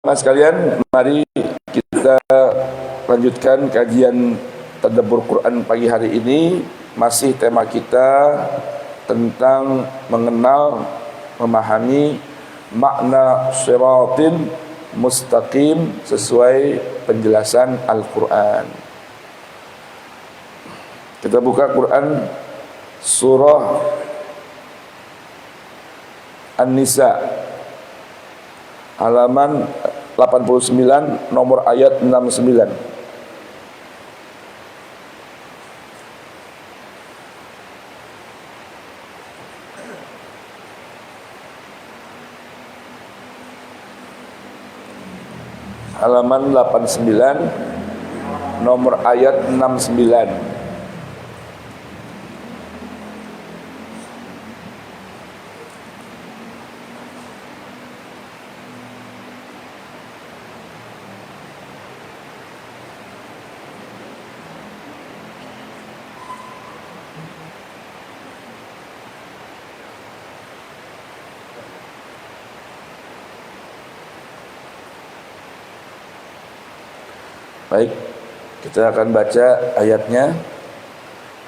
Mas sekalian, mari kita lanjutkan kajian tadabbur Quran pagi hari ini. Masih tema kita tentang mengenal, memahami makna siratin mustaqim sesuai penjelasan Al-Quran. Kita buka Quran surah An-Nisa halaman 89 nomor ayat 69. Halaman 89 nomor ayat 69. Baik, kita akan baca ayatnya.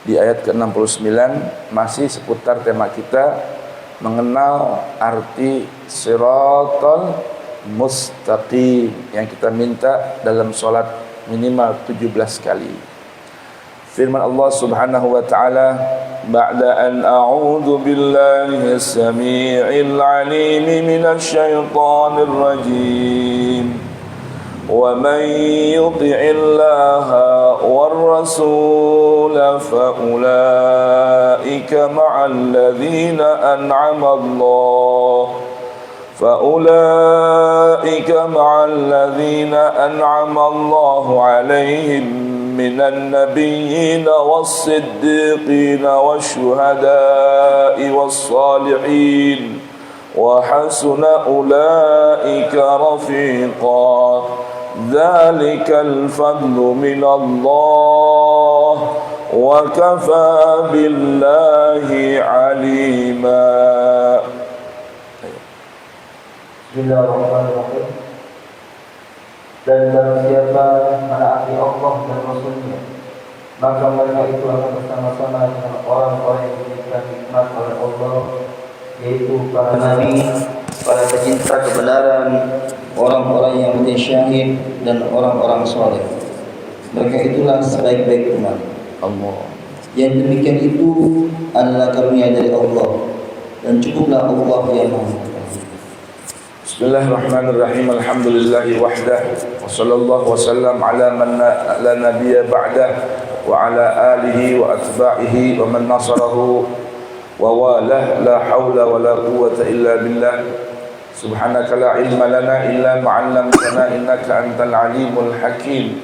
Di ayat ke-69 masih seputar tema kita mengenal arti siratal mustaqim yang kita minta dalam solat minimal 17 kali. Firman Allah Subhanahu wa taala, ba'da an a'udzu billahi as-sami'il 'alim minasy syaithanir rajim. وَمَنْ يُطِعِ اللَّهَ وَالرَّسُولَ فَأُولَئِكَ مَعَ الَّذِينَ أَنْعَمَ اللَّهُ عَلَيْهِمْ مِنَ النَّبِيِّينَ وَالصِّدِّيقِينَ وَالشُّهَدَاءِ وَالصَّالِحِينَ وَحَسُنَ أُولَئِكَ رَفِيقًا ذَلِكَ الْفَضْلُ مِنَ اللَّهِ وَكَفَى بِاللَّهِ عَلِيمًا. Bismillahirrahmanirrahim. Dan barang siapa menaati Allah dan Rasulnya, maka mereka itu akan bersama-sama dengan orang-orang yang diberikan nikmat oleh Allah, yaitu para nabi, para pecinta kebenaran, orang-orang yang mati syahid, dan orang-orang soleh. Mereka itulah sebaik-baik umat Allah. Yang demikian itu adalah karunia dari Allah, dan cukuplah Allah yang Maha. Bismillahirrahmanirrahim. Alhamdulillahi wahdah wa sallallahu wa sallam ala man la nabiyya ba'dah wa ala alihi wa atba'ihi wa man nasarahu wa walah. La hawla wa la quwwata illa billah. Subhanaka la ilma lana illa ma'allamtana innaka antal alimul hakim.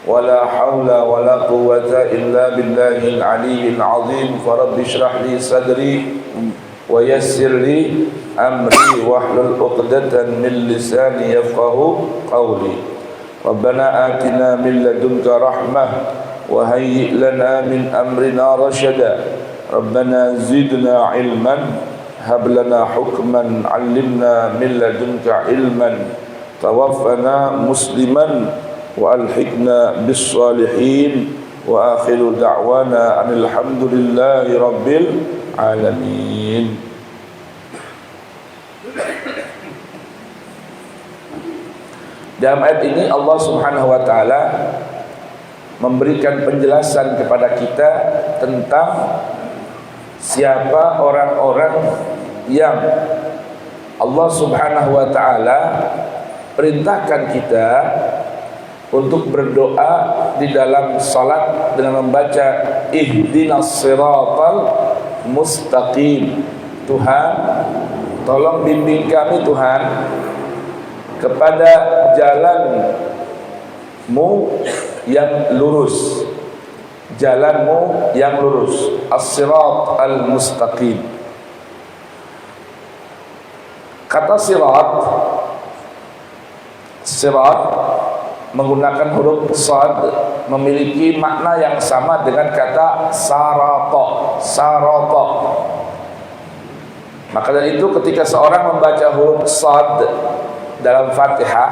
Wa la hawla wa la quwwata illa billahil aliyyil azim. Farabbi shrah li sadri wa yassir li amri wahlul 'uqdatan min lisani yafqahu qawli. Rabbana atina min ladunka rahmah wa hayyi' lana min amrina rashada. Rabbana zidna ilman hab lana hukman 'allimna min ladunka ilman tawaffana musliman wa alhiqna bis salihin. Wa akhiru da'wana anil hamdulillahi rabbil alamin. Dalam ayat ini Allah Subhanahu wa taala memberikan penjelasan kepada kita tentang siapa orang-orang yang Allah Subhanahu wa taala perintahkan kita untuk berdoa di dalam salat dengan membaca ihdinas siratal mustaqim. Tuhan, tolong bimbing kami Tuhan kepada jalan-Mu yang lurus. Jalan-Mu yang lurus. As-sirat al-mustaqim. Kata sirat menggunakan huruf sad memiliki makna yang sama dengan kata sarata. Sarata. Maka dari itu ketika seorang membaca huruf sad dalam Fatihah,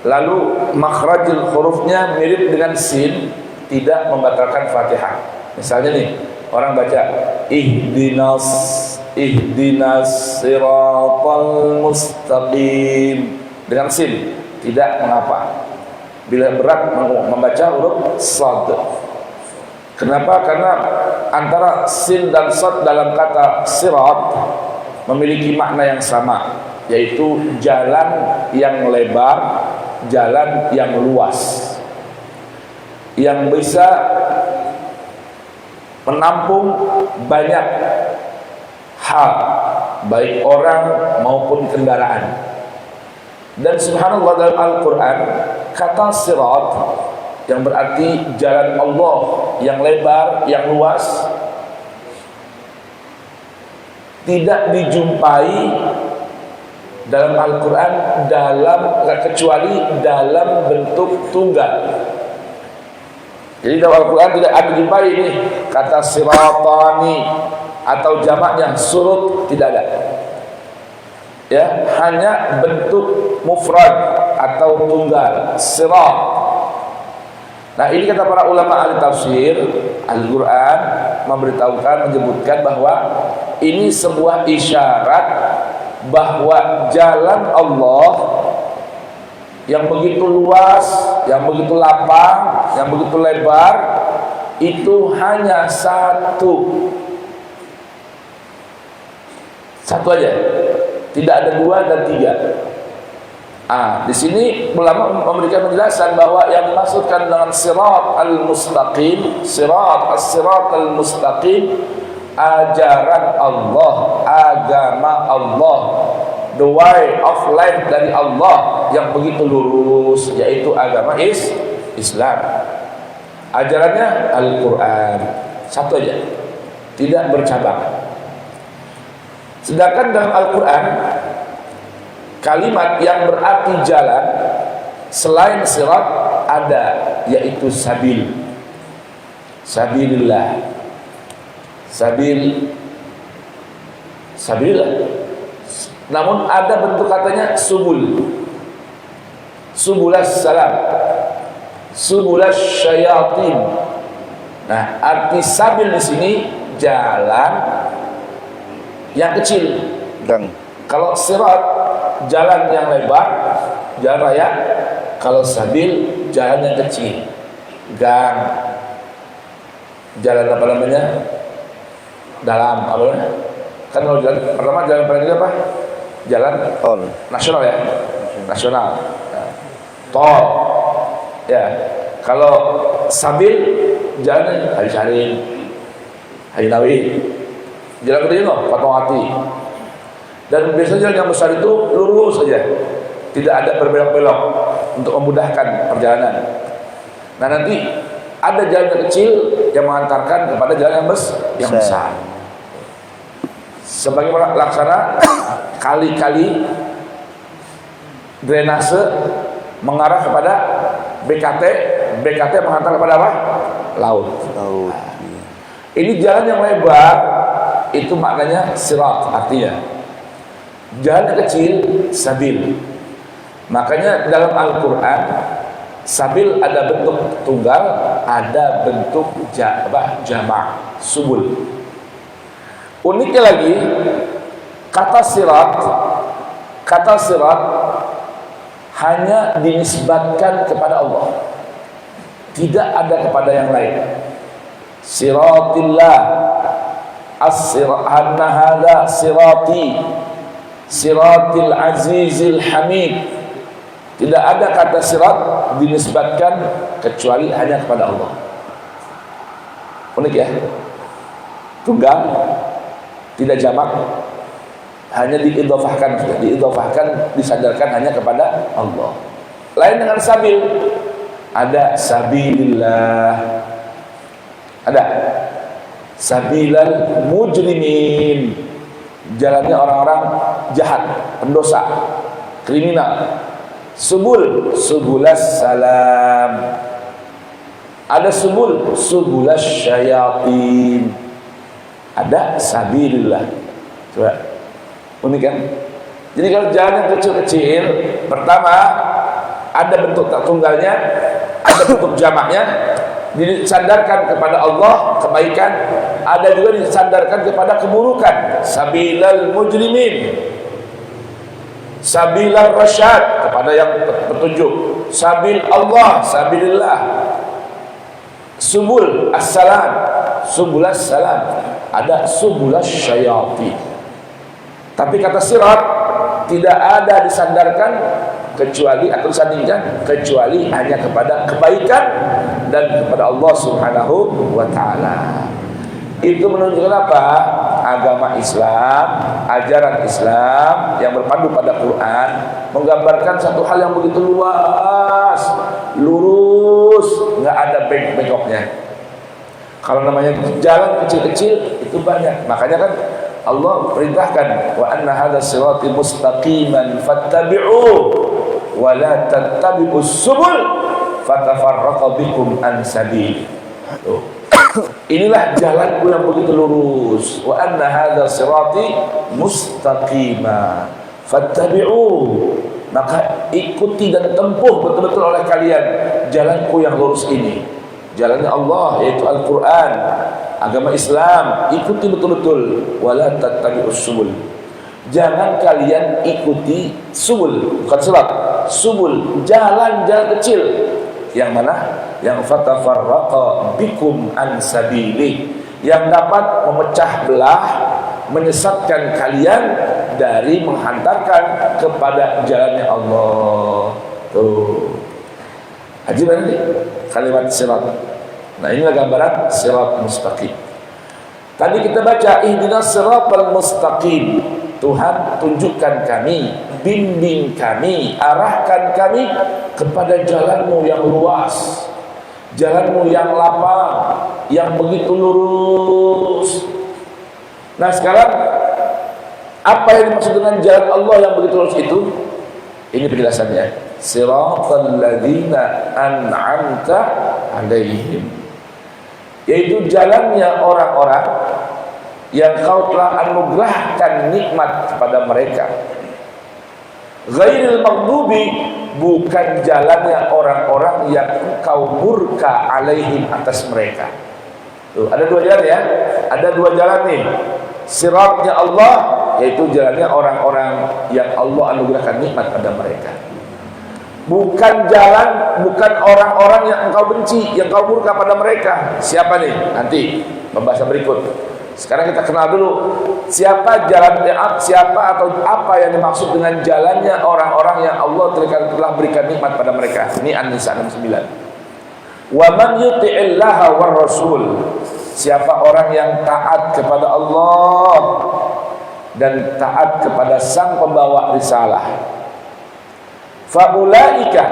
lalu makhrajul hurufnya mirip dengan sin, tidak membatalkan Fatihah. Misalnya nih, orang baca ihdinas siratal mustaqim dengan sin, tidak mengapa. Bila berat membaca huruf sad. Kenapa? Karena antara sin dan sad dalam kata sirat memiliki makna yang sama, yaitu jalan yang lebar, jalan yang luas, yang bisa menampung banyak hal, baik orang maupun kendaraan. Dan subhanallah, dalam Al-Quran kata sirat yang berarti jalan Allah yang lebar, yang luas, tidak dijumpai dalam Al-Quran kecuali dalam bentuk tunggal. Jadi dalam Al-Quran tidak ada dijumpai ini kata siratani atau jamaknya surut, tidak ada. Ya, hanya bentuk mufrad atau tunggal, sirat. Nah, ini kata para ulama ahli tafsir, Al-Quran memberitahukan, menyebutkan bahwa ini sebuah isyarat bahwa jalan Allah yang begitu luas, yang begitu lapang, yang begitu lebar, itu hanya satu aja, tidak ada dua dan tiga. Di sini ulama memberikan penjelasan bahwa yang dimaksudkan dengan sirat al-mustaqim, sirat al-mustaqim, ajaran Allah, agama Allah, the way of life dari Allah yang begitu lurus, yaitu agama Islam. Ajarannya Al-Quran, satu aja, tidak bercabang. Sedangkan dalam Al-Quran kalimat yang berarti jalan selain sirat ada, yaitu sabil, sabilillah, sabilillah. Namun ada bentuk katanya subulas salam, subulas syayatin. Nah, arti sabil di sini jalan yang kecil. Gang. Kalau sirat jalan yang lebar, jalan raya. Kalau sabil jalan yang kecil, gang. Jalan apa namanya? Dalam apa namanya? Kan kalau jalan pertama, jalan paling apa? Jalan Tol. nasional ya, nasional. Tol. Ya. Kalau sabil jalan Haji Sarin, Haji Nawi. Jalan gede loh, Fatmawati. Dan biasanya jalan yang besar itu lurus saja, tidak ada berbelok-belok untuk memudahkan perjalanan. Nah, nanti ada jalan yang kecil yang mengantarkan kepada jalan yang besar. Sebagaimana laksana kali-kali drainase mengarah kepada BKT mengantar kepada apa? Laut. Ini jalan yang lebar, itu maknanya sirat, artinya jalan yang kecil, sabil. Makanya dalam Al-Quran sabil ada bentuk tunggal, ada bentuk jamak, subul. Uniknya lagi, kata sirat hanya dinisbatkan kepada Allah, tidak ada kepada yang lain. Siratillah, anna hadha sirati, siratil azizil hamid. Tidak ada kata sirat dinisbatkan kecuali hanya kepada Allah. Unik ya, tunggal, tidak jamak, hanya diidhafahkan, disadarkan hanya kepada Allah. Lain dengan sabil, ada sabilillah, ada sabilal mujrimin, jalannya orang-orang jahat, pendosa, kriminal. Subulas salam, ada subulas syayatin, ada sabilillah. Coba, unik kan? Jadi kalau jalan yang kecil-kecil, pertama ada bentuk tak tunggalnya, ada bentuk jamaknya, disandarkan kepada Allah kebaikan, ada juga disandarkan kepada keburukan. Sabilal mujrimin, sabilal rasyad, kepada yang petunjuk. Sabil Allah, sabilillah. Subul as-salam, subul as-salam. Ada subul as-syayatin. Tapi kata sirat tidak ada disandarkan kecuali atau disandingkan kecuali hanya kepada kebaikan dan kepada Allah Subhanahu wa taala. Itu menunjukkan apa? Agama Islam, ajaran Islam yang berpandu pada Quran menggambarkan satu hal yang begitu luas, lurus, nggak ada bengkok-bengkoknya. Kalau namanya jalan kecil-kecil itu banyak. Makanya kan Allah perintahkan wa anna hadza sirati mustaqiman fattabi'uhu wa la tattabi'us subul fatafarraqa bikum an sabili. Inilah jalanku yang begitu lurus. Wa anna hadza sirati mustaqima fattabi'uhu, maka ikuti dan tempuh betul-betul oleh kalian jalanku yang lurus ini. Jalannya Allah yaitu Al-Quran, agama Islam, ikuti betul-betul. Wala tattabi'us subul, jangan kalian ikuti subul, bukan sirat, subul, jalan-jalan kecil yang mana? Yang fatafarraqa bikum an sabili, yang dapat memecah belah, menyesatkan kalian dari menghantarkan kepada jalannya Allah. Tuh. Haji nanti kalimat sirat. Nah, inilah gambaran sirat mustaqim. Tadi kita baca ihdinas siratal mustaqim. Tuhan tunjukkan kami, bimbing kami, arahkan kami kepada jalanmu yang luas, jalanmu yang lapang, yang begitu lurus. Nah sekarang apa yang dimaksud dengan jalan Allah yang begitu lurus itu? Ini penjelasannya. Siratal ladzina an'amta 'alaihim, yaitu jalannya orang-orang yang kau telah anugerahkan nikmat kepada mereka. Ghairil maghdubi, bukan jalannya orang-orang yang engkau murka alaihim atas mereka. Tuh, ada dua jalan ya. Ada dua jalan nih. Siratnya Allah, yaitu jalannya orang-orang yang Allah anugerahkan nikmat pada mereka. Bukan jalan, bukan orang-orang yang engkau benci, yang engkau murka pada mereka. Siapa nih? Nanti pembahasan berikut. Sekarang kita kenal dulu siapa siapa atau apa yang dimaksud dengan jalannya orang-orang yang Allah telah berikan nikmat pada mereka. Ini An-Nisa 69. Wa man yuti'illaha war rasul, siapa orang yang taat kepada Allah dan taat kepada sang pembawa risalah. Faulaika,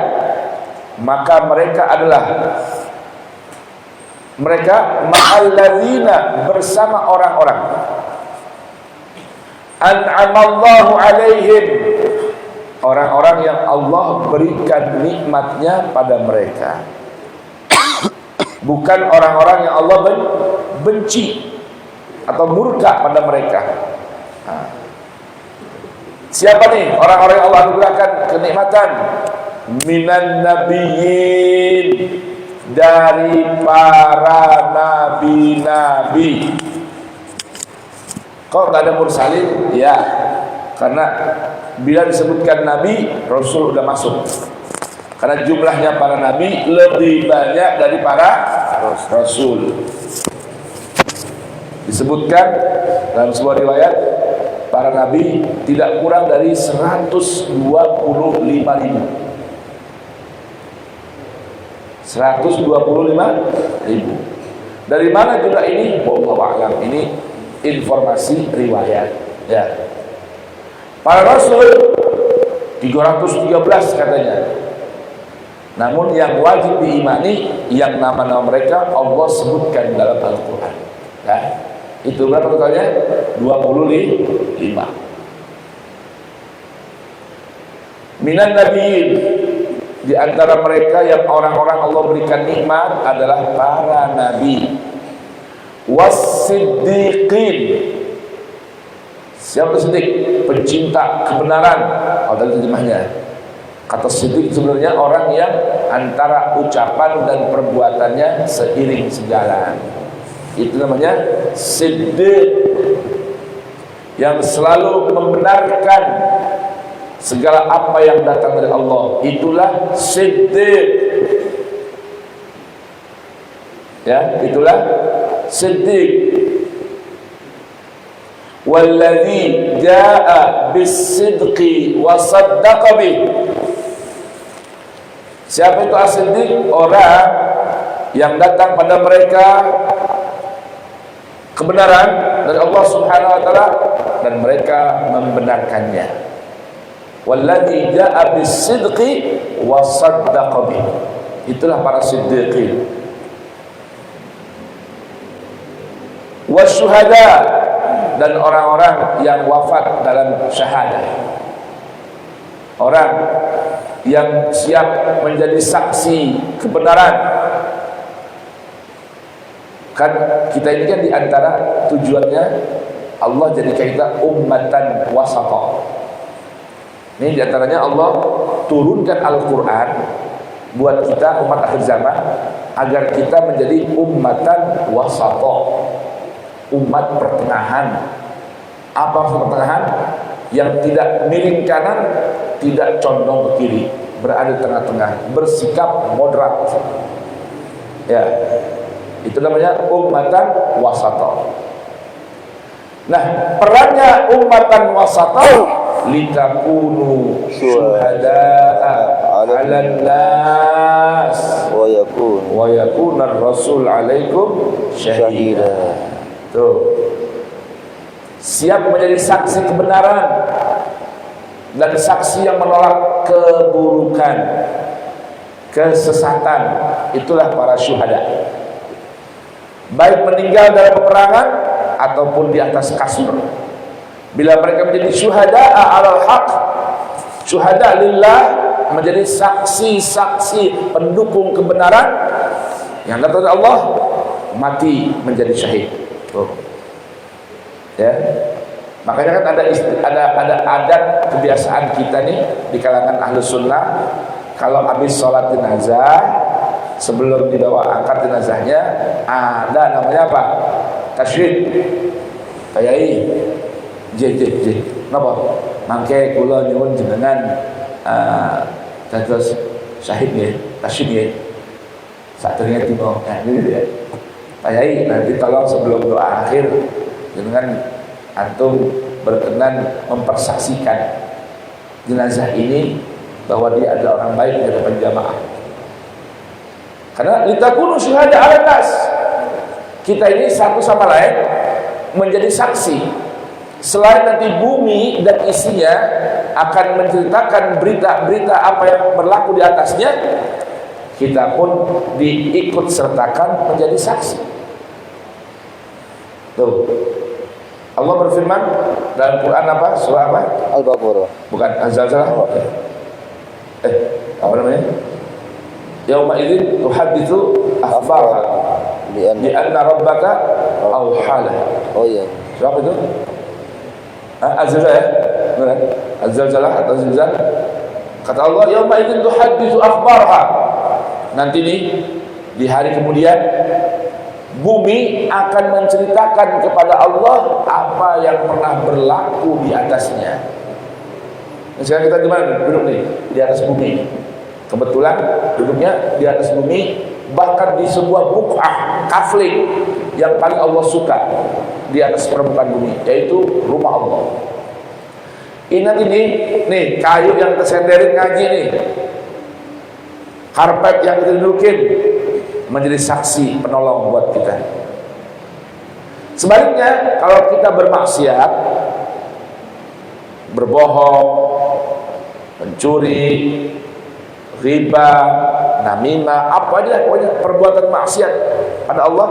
maka mereka adalah ma'alladzina, bersama orang-orang an'amallahu alaihim, orang-orang yang Allah berikan nikmatnya pada mereka. Bukan orang-orang yang Allah benci atau murka pada mereka. Siapa nih orang-orang yang Allah anugerahkan kenikmatan? Minan nabiyyin, dari para nabi-nabi. Kok nggak ada mursalin? Ya, karena bila disebutkan nabi, rasul udah masuk. Karena jumlahnya para nabi lebih banyak dari para rasul. Disebutkan dalam sebuah riwayat, para nabi tidak kurang dari 125.000. 125.000. Dari mana jumlah ini? Wallahu a'lam. Ini informasi riwayat. Ya. Para rasul 313 katanya. Namun yang wajib diimani yang nama-nama mereka Allah sebutkan dalam Al-Quran. Ya. Itu berapa totalnya? 25. Minan nabiyyin, di antara mereka yang orang-orang Allah berikan nikmat adalah para nabi. Was-siddiqin, Siapa Siddiq? Pencinta kebenaran. Oh, tadi terjemahnya. Kata Siddiq sebenarnya orang yang antara ucapan dan perbuatannya seiring sejalan. Itu namanya Siddiq, yang selalu membenarkan segala apa yang datang dari Allah. Itulah Siddiq. Ya, itulah Siddiq. Walladzi jaa bis-sidqi wa saddaqa bih. Siapa itu as-siddiq? Orang yang datang pada mereka kebenaran dari Allah Subhanahu wa taala dan mereka membenarkannya. Walladzi jaa bis-sidqi wa saddaqa bih. Itulah para siddiqin. Wasyuhada, dan orang-orang yang wafat dalam syahadah. Orang yang siap menjadi saksi kebenaran. Kan kita ini kan diantara tujuannya Allah jadikan kita ummatan wasata. Ini diantaranya Allah turunkan Al-Quran buat kita umat akhir zaman agar kita menjadi ummatan wasata, umat pertengahan. Apa pertengahan? Yang tidak miring kanan, tidak condong ke kiri, berada di tengah-tengah, bersikap moderat. Ya, itu namanya ummatan wasata. Nah, perannya ummatan wasata litakunu syuhada'a 'alan nas wa yakuna ar-rasul 'alaikum syahida. Tuh. Siap menjadi saksi kebenaran dan saksi yang menolak keburukan, kesesatan. Itulah para syuhada. Baik meninggal dalam peperangan ataupun di atas kasur. Bila mereka menjadi syuhada alal haq, syuhada lillah, menjadi saksi-saksi pendukung kebenaran yang datang dari Allah, mati menjadi syahid. Tuh. Ya, makanya kan ada adat kebiasaan kita nih di kalangan ahlus sunnah, kalau habis sholat jenazah, sebelum dibawa angkat jenazahnya, ada namanya apa? Tasyhid. Kayai, j, napa? Mangke kula nyuwun jenengan dados syahid nggih, tasyhid nggih. Saternya tiba, gitu ya. Kayai, nanti tolong sebelum doa akhir dengan antum berkenan mempersaksikan jenazah ini bahwa dia adalah orang baik di hadapan jamaah. Karena litakunu syuhada 'alan nas. Kita ini satu sama lain menjadi saksi. Selain nanti bumi dan isinya akan menceritakan berita-berita apa yang berlaku di atasnya, kita pun diikut sertakan menjadi saksi. Tuh. Allah berfirman dalam Quran apa? Surah apa? Al-Baqarah. Bukan Az-Zalzalah. Apa namanya? Yauma idzin tuhadditsu akhbaraha bi anna rabbaka awhala. Oh iya. Surah apa itu? Az-Zalzalah ya? Benar? Az-Zalzalah atau Zilzal. Kata Allah, yauma idzin tuhadditsu akhbaraha. Nanti nih di hari kemudian bumi akan menceritakan kepada Allah apa yang pernah berlaku di atasnya. Nah, sekarang kita di mana duduk nih? Di atas bumi. Kebetulan duduknya di atas bumi, bahkan di sebuah buq'ah kafling yang paling Allah suka di atas permukaan bumi, yaitu rumah Allah. Ingat ini, nih kayu yang tersenderin ngaji nih, karpet yang kita dudukin, menjadi saksi penolong buat kita. Sebaliknya, kalau kita bermaksiat, berbohong, mencuri, riba, namimah, apa aja pokoknya perbuatan maksiat pada Allah,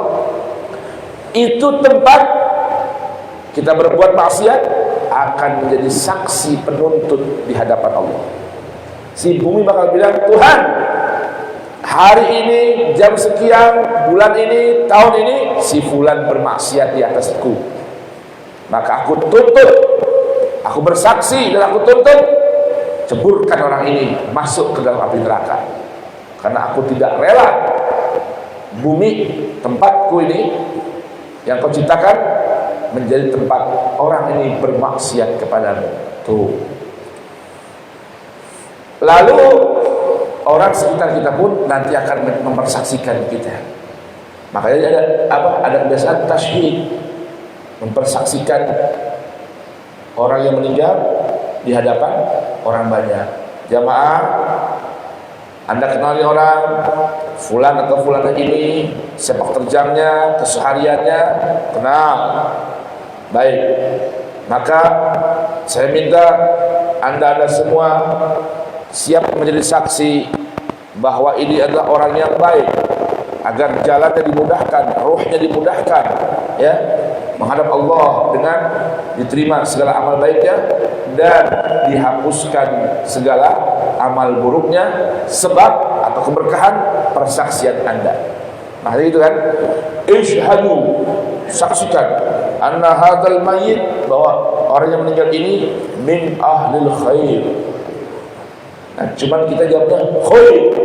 itu tempat kita berbuat maksiat akan menjadi saksi penuntut di hadapan Allah. Si bumi bakal bilang, Tuhan, hari ini, jam sekian, bulan ini, tahun ini, si fulan bermaksiat di atasku. Maka aku tuntut Aku bersaksi dan aku tuntut, ceburkan orang ini masuk ke dalam api neraka. Karena aku tidak rela bumi tempatku ini yang kau ciptakan menjadi tempat orang ini bermaksiat kepadamu. Tuh. Lalu orang sekitar kita pun nanti akan mempersaksikan kita. Makanya ada kebiasaan tasyhid, mempersaksikan orang yang meninggal di hadapan orang banyak. Jamaah, Anda kenali orang fulan atau fulana ini, sepak terjangnya, kesehariannya, kenal. Baik. Maka saya minta Anda semua siap menjadi saksi bahwa ini adalah orang yang baik, agar jalannya dimudahkan, ruhnya dimudahkan, ya, menghadap Allah dengan diterima segala amal baiknya dan dihapuskan segala amal buruknya sebab atau keberkahan persaksian Anda. Nah itu kan, ishhadu, saksikan anna hadzal mayyit, bahwa orang yang meninggal ini min ahlil khair. Nah, cuman kita jawabnya khair,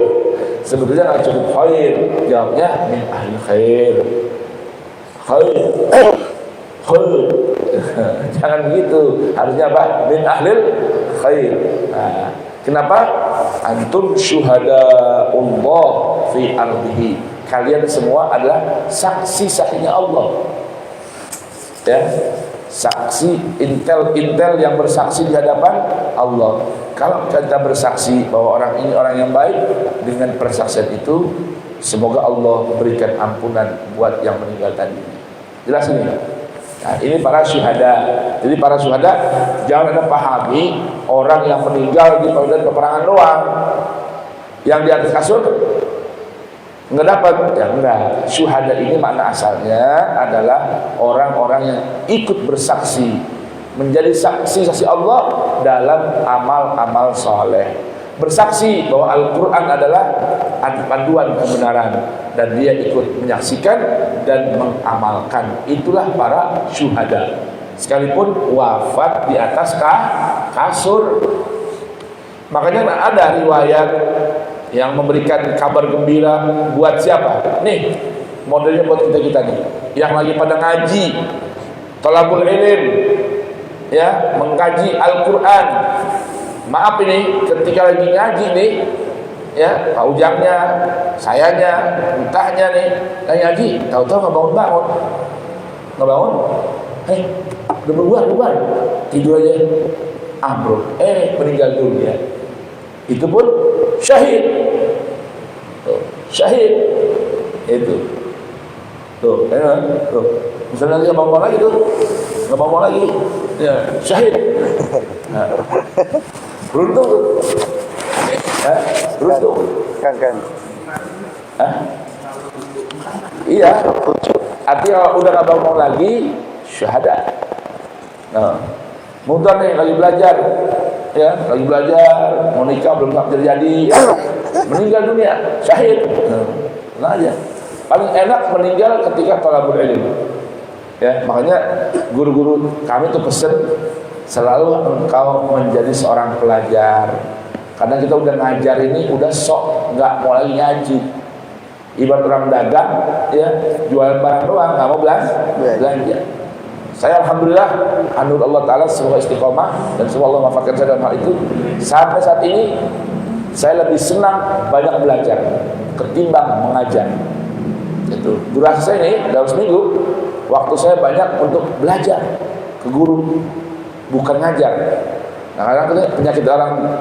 sebetulnya nggak cukup khair, jawabnya min ahlil khair. Khair, khair. Jangan begitu, harusnya apa? Min ahlil khair. Nah, kenapa? Antum syuhadaullah fi ardihi. Kalian semua adalah saksi-saksinya Allah. Ya, saksi intel yang bersaksi di hadapan Allah. Kalau kita bersaksi bahwa orang ini orang yang baik, dengan persaksian itu semoga Allah berikan ampunan buat yang meninggal tadi. Jelas ini? Nah, ini para syuhada. Jadi para syuhada jangan Anda pahami orang yang meninggal di medan peperangan doang, yang di atas kasur nggak dapat, ya enggak. Syuhada ini makna asalnya adalah orang-orang yang ikut bersaksi, menjadi saksi-saksi Allah dalam amal-amal soleh. Bersaksi bahwa Al-Quran adalah panduan kebenaran dan dia ikut menyaksikan dan mengamalkan. Itulah para syuhada, sekalipun wafat di atas kasur. Makanya ada riwayat yang memberikan kabar gembira buat siapa? Nih, modelnya buat kita nih, yang lagi pada ngaji, thalabul ilm, ya, mengkaji Al-Quran. Maaf ini, ketika lagi ngaji nih, ya, Pak Ujangnya, sayanya, entahnya nih, lagi ngaji, tahu-tahu nggak bangun, udah berbuat, tidur aja, ambruk, meninggal dunia. Itu pun syahid. Syahid itu. Tuh. Misalnya dia bangun lagi tuh, nggak bangun lagi, ya syahid. Nah. Beruntung tuh. Beruntung. Kan. Iya. Artinya udah nggak bangun lagi, syahada. Nah, mudah nih lagi belajar. Ya, lagi belajar, mau nikah belum terjadi, ya, meninggal dunia, syahid. Nah aja. Paling enak meninggal ketika thalabul ilm. Ya, makanya guru-guru kami tuh pesen selalu engkau menjadi seorang pelajar. Karena kita udah ngajar ini udah sok, nggak mau lagi ngaji. Ibarat orang dagang, ya, jual barang doang, nggak mau belanja. Saya alhamdulillah, anur Allah Ta'ala semoga istiqomah dan semoga Allah mewafatkan saya dalam hal itu. Sampai saat ini saya lebih senang banyak belajar ketimbang mengajar. Itu durasi saya ini dalam seminggu, waktu saya banyak untuk belajar ke guru, bukan ngajar. Nah kadang penyakit orang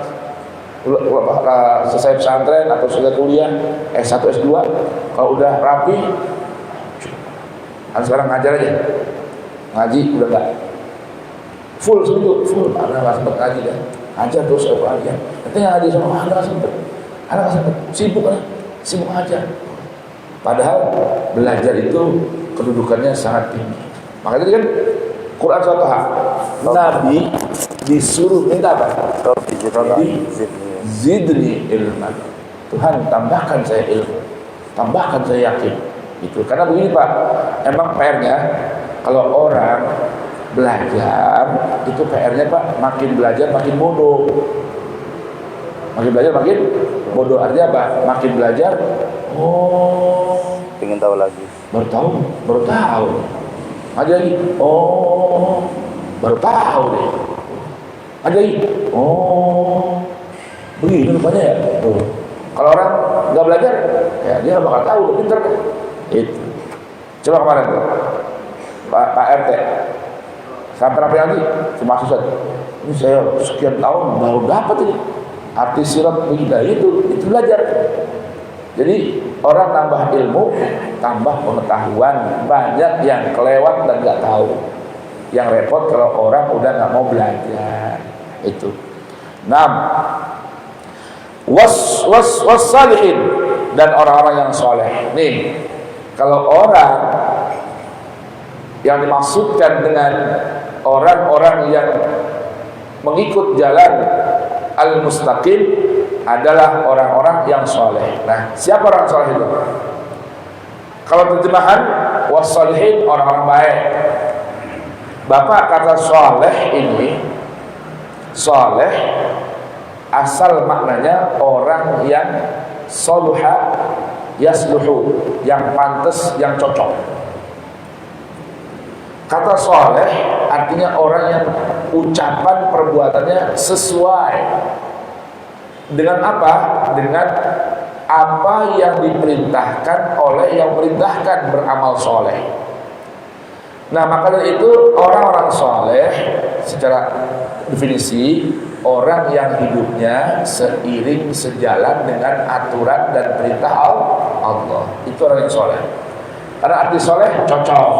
selesai pesantren atau selesai kuliah S1 S2, kalau udah rapi, sekarang ngajar aja. Ngaji udah enggak full seminggu, ada nggak sempet ngaji kan, ajar terus aja. Nanti ngaji sama ada nggak sempet, sibuk aja. Padahal belajar itu kedudukannya sangat tinggi. Makanya kan Quran surat Taha, Nabi disuruh minta apa? Zidni ilman. Tuhan tambahkan saya ilmu, tambahkan saya yakin. Itu karena begini Pak, emang PR-nya kalau orang belajar itu PR-nya Pak, makin belajar makin bodoh. Makin belajar makin bodoh, artinya apa? Makin belajar, oh, pengen tahu lagi. baru tahu. Aja lagi, oh, baru tahu deh. Aja lagi, oh, begini rupanya ya. Tuh. Kalau orang nggak belajar, ya dia nggak bakal tahu, udah pinter. Itu. Coba kemarin tuh, Pak RT, sampai apa lagi? Cuma susah. Ini saya sekian tahun baru dapat ini. Arti sirat kita itu belajar. Jadi orang nambah ilmu, tambah pengetahuan. Banyak yang kelewat dan nggak tahu. Yang repot kalau orang udah nggak mau belajar. Itu. 6. Was salihin, dan orang-orang yang soleh. Nih, kalau orang yang dimaksudkan dengan orang-orang yang mengikut jalan al-mustaqim adalah orang-orang yang soleh. Nah, siapa orang soleh itu? Kalau terjemahan was-solihin, orang-orang baik. Bapak kata soleh ini, soleh asal maknanya orang yang soluha yasluhu, yang pantas, yang cocok. Kata soleh artinya orang yang ucapan perbuatannya sesuai dengan apa? Dengan apa yang diperintahkan oleh yang perintahkan, beramal soleh. Nah, maka dari itu orang-orang soleh secara definisi orang yang hidupnya seiring sejalan dengan aturan dan perintah Allah. Itu orang yang soleh. Karena arti soleh cocok.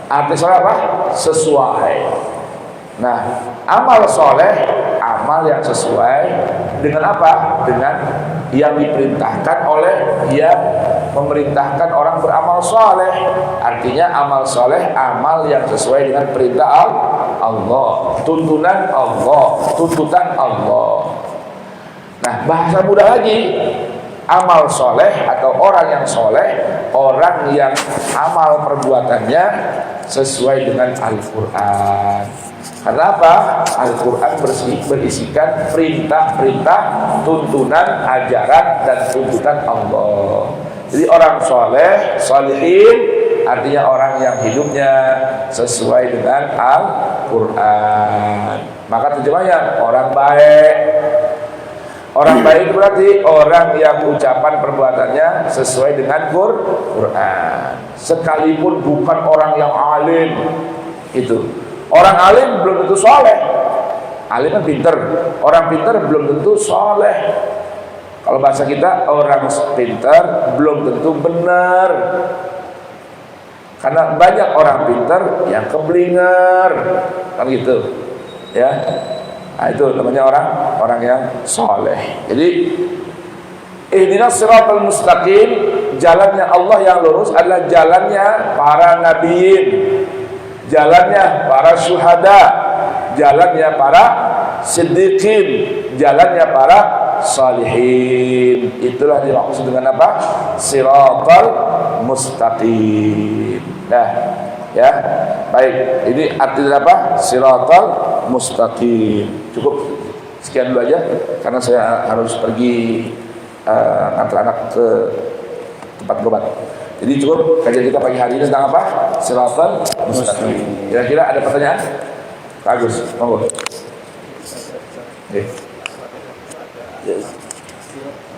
Arti soleh apa? Sesuai. Nah, amal soleh, amal yang sesuai dengan apa? Dengan yang diperintahkan oleh yang memerintahkan orang beramal soleh. Artinya amal soleh, amal yang sesuai dengan perintah Allah, tuntunan Allah, tuntutan Allah. Nah, bahasa mudah lagi, amal soleh atau orang yang soleh, orang yang amal perbuatannya sesuai dengan Al-Quran. Karena apa? Al-Quran berisikan perintah-perintah, tuntunan, ajaran, dan tuntutan Allah. Jadi orang soleh, solihin, artinya orang yang hidupnya sesuai dengan Al-Quran. Maka terjemahnya orang baik. Orang baik berarti orang yang ucapan perbuatannya sesuai dengan Quran. Sekalipun bukan orang yang alim. Itu. Orang alim belum tentu soleh. Alim kan pinter. Orang pinter belum tentu soleh. Kalau bahasa kita, orang pinter belum tentu benar. Karena banyak orang pinter yang keblinger, kan gitu, ya. Nah, itu namanya orang yang soleh. Jadi ihdinas siratal mustaqim, jalannya Allah yang lurus adalah jalannya para nabiin, jalannya para syuhada, jalannya para siddiqin, jalannya para salihin. Itulah dimaksud dengan apa? Siratal mustaqim. Nah, ya, baik. Ini artinya apa? Siratal mustaqim. Cukup sekian dulu aja, karena saya harus pergi antar anak ke tempat berobat. Jadi cukup kajian kita pagi hari ini tentang apa? Siratal mustaqim. Kira-kira ada pertanyaan? Bagus, monggo.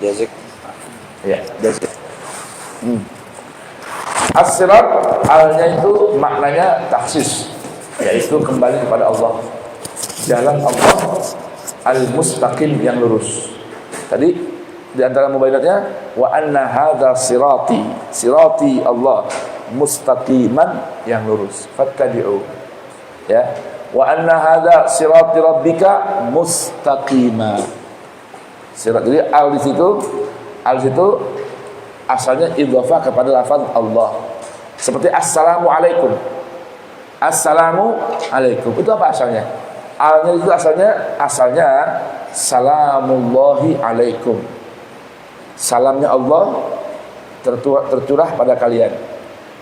Jazik. Ya, jazik. As-sirat alnya itu maknanya taksis, yaitu kembali kepada Allah. Jalan Allah al-mustaqim yang lurus. Tadi di antara mubayyinatnya wa anna hadza sirati Allah mustaqiman yang lurus. Fattabi'u. Ya. Wa anna hadza sirati rabbika mustaqima. Sirat, jadi al di situ asalnya idhafah kepada lafaz Allah. Seperti assalamualaikum. Assalamualaikum. Itu apa asalnya? Alnya itu asalnya salamullahi alaikum. Salamnya Allah tercurah pada kalian.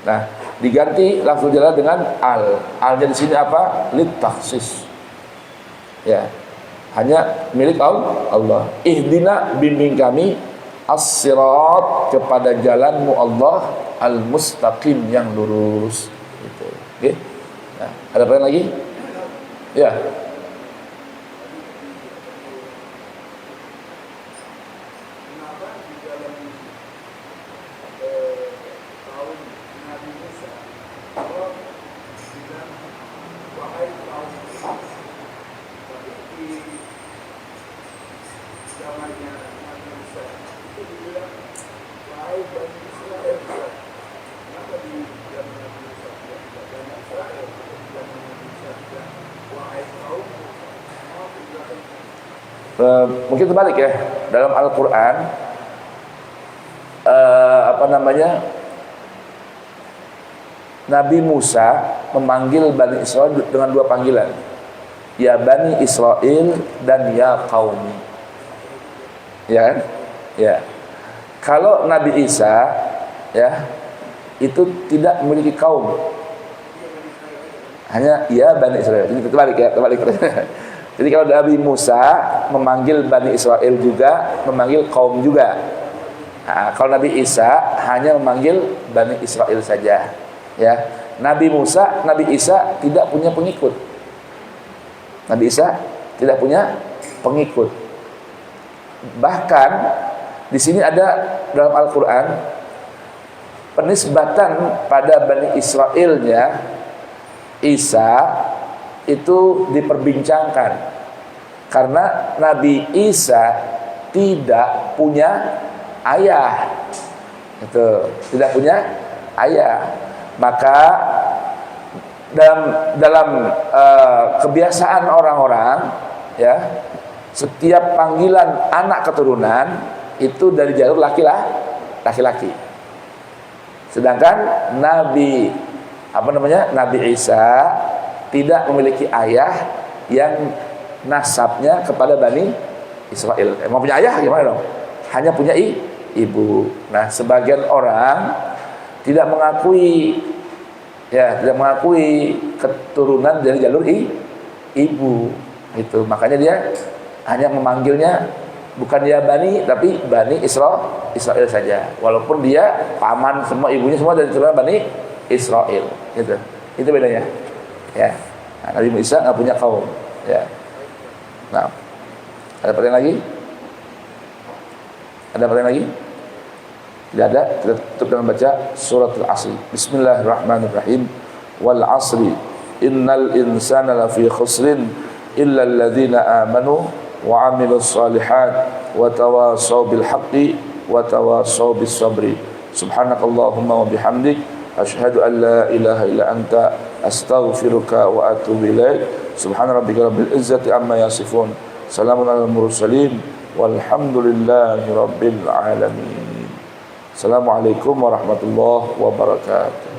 Nah, diganti lafzul jalalah dengan al. Alnya di sini apa? Lit takhsis. Ya. Hanya milik Allah. Ihdina, bimbing kami as-sirat, kepada jalanmu Allah, al-mustaqim, yang lurus. Gitu. Oke. Nah, ada pertanyaan lagi? Ya. Mungkin terbalik ya, dalam Al-Quran Nabi Musa memanggil Bani Israel dengan dua panggilan, ya Bani Israel dan ya qaumi, ya kan? Ya. Kalau Nabi Isa ya itu tidak memiliki kaum, hanya ya Bani Israel. Ini terbalik ya, terbalik. Jadi kalau Nabi Musa memanggil Bani Israel juga, memanggil kaum juga. Nah, kalau Nabi Isa hanya memanggil Bani Israel saja. Ya, Nabi Musa, Nabi Isa tidak punya pengikut. Nabi Isa tidak punya pengikut. Bahkan di sini ada dalam Al-Quran penisbatan pada Bani Israelnya Isa itu diperbincangkan karena Nabi Isa tidak punya ayah, itu tidak punya ayah. Maka dalam kebiasaan orang-orang ya, setiap panggilan anak keturunan itu dari jalur laki-laki. Sedangkan Nabi Isa tidak memiliki ayah yang nasabnya kepada Bani Israel. Mau punya ayah gimana dong? Hanya punya ibu. Nah, sebagian orang tidak mengakui keturunan dari jalur ibu. Itu makanya dia hanya memanggilnya bukan ya Bani, tapi Bani Israel saja. Walaupun dia paman semua, ibunya semua dari keturunan Bani Israel. Gitu. Itu bedanya. Ya, nah, Nabi Isa nggak punya kaum. Ya, nah, ada pertanyaan lagi? Ada pertanyaan lagi? Tidak ada. Kita tutup dengan baca surat Al-Asr. Bismillahirrahmanirrahim. Wal asri innal insana lafi khusrin illa alladhina amanu wa amilus salihat wa tawasaw bil haqqi wa tawasaw bis sabri. Subhanakallahumma wa bihamdik, asyhadu an la ilaha illa anta, astaghfiruka wa atubu ilaik. Subhana rabbika rabbil izzati amma yasifun. Salamun alal mursalin walhamdulillahi rabbil alamin. Assalamualaikum warahmatullahi wabarakatuh.